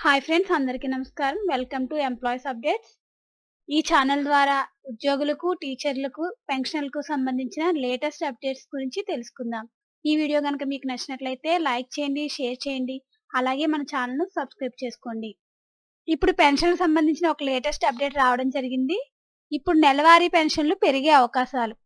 Hi friends, అందరికీ నమస్కారం. Welcome to employees updates. ఈ ఛానల్ ద్వారా ఉద్యోగులకు, టీచర్లకు, పెన్షనర్లకు సంబంధించిన లేటెస్ట్ అప్డేట్స్ గురించి తెలుసుకుందాం. ఈ వీడియో కనుక మీకు నచ్చినట్లయితే లైక్ చేయండి, షేర్ చేయండి. అలాగే మన ఛానల్ను సబ్స్క్రైబ్ చేసుకోండి. ఇప్పుడు పెన్షన్లకు సంబంధించిన ఒక లేటెస్ట్ అప్డేట్ రావడం జరిగింది. ఇప్పుడు నెలవారీ పెన్షన్లు పెరిగే అవకాశాలు.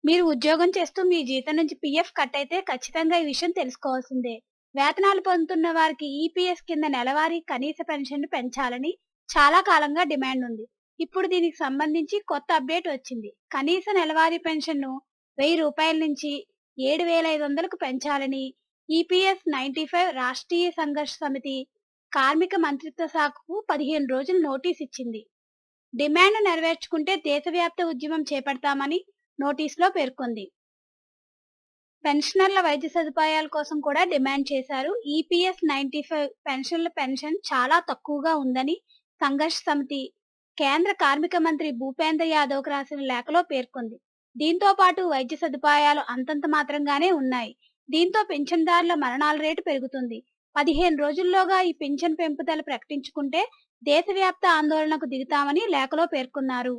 మీరు ఉద్యోగం చేస్తూ మీ జీతం నుంచి పీఎఫ్ కట్ అయితే ఖచ్చితంగా ఈ విషయం తెలుసుకోవాల్సిందే. వేతనాలు పొందుతున్న వారికి ఈపీఎస్ కింద నెలవారీ కనీస పెన్షన్ను పెంచాలని చాలా కాలంగా డిమాండ్ ఉంది. ఇప్పుడు దీనికి సంబంధించి కొత్త అప్డేట్ వచ్చింది. కనీస నెలవారీ పెన్షన్ను ₹1000 నుంచి 7,500కు పెంచాలని ఈపీఎస్ 95 రాష్ట్రీయ సంఘర్ష్ సమితి కార్మిక మంత్రిత్వ శాఖకు 15 రోజులు నోటీస్ ఇచ్చింది. డిమాండ్ నెరవేర్చుకుంటే దేశవ్యాప్త ఉద్యమం చేపడతామని నోటీసులో పేర్కొంది. పెన్షనర్ల వైద్య సదుపాయాల కోసం కూడా డిమాండ్ చేశారు. ఈపీఎస్ 95 పెన్షన్ చాలా తక్కువగా ఉందని సంఘర్ష్ సమితి కేంద్ర కార్మిక మంత్రి భూపేంద్ర యాదవ్కు రాసిన లేఖలో పేర్కొంది. దీంతో పాటు వైద్య సదుపాయాలు అంతంత మాత్రంగానే ఉన్నాయి. దీంతో పింఛన్దారుల మరణాల రేటు పెరుగుతుంది. 15 రోజుల్లోగా ఈ పింఛన్ పెంపుదల ప్రకటించుకుంటే దేశవ్యాప్త ఆందోళనకు దిగుతామని లేఖలో పేర్కొన్నారు.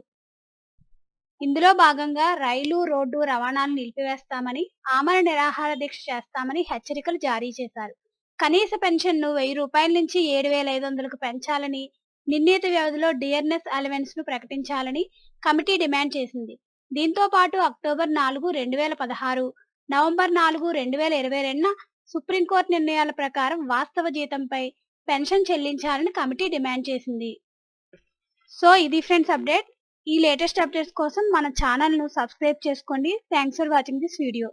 ఇందులో భాగంగా రైలు, రోడ్డు రవాణాను నిలిపివేస్తామని, ఆమరణ నిరాహార దీక్ష చేస్తామని హెచ్చరికలు జారీ చేశారు. కనీస పెన్షన్ను ₹1000 నుంచి 7,500కు పెంచాలని, నిర్ణీత వ్యవధిలో డియర్నెస్ అలవెన్స్ ను ప్రకటించాలని కమిటీ డిమాండ్ చేసింది. దీంతో పాటు అక్టోబర్ 4, 2016, నవంబర్ 4, 2022న సుప్రీంకోర్టు నిర్ణయాల ప్రకారం వాస్తవ జీతంపై పెన్షన్ చెల్లించాలని కమిటీ డిమాండ్ చేసింది. సో ఇది ఫ్రెండ్స్ అప్డేట్. ఈ లేటెస్ట్ అప్డేట్స్ కోసం మన ఛానల్ను సబ్స్క్రైబ్ చేసుకోండి. Thanks for watching this video.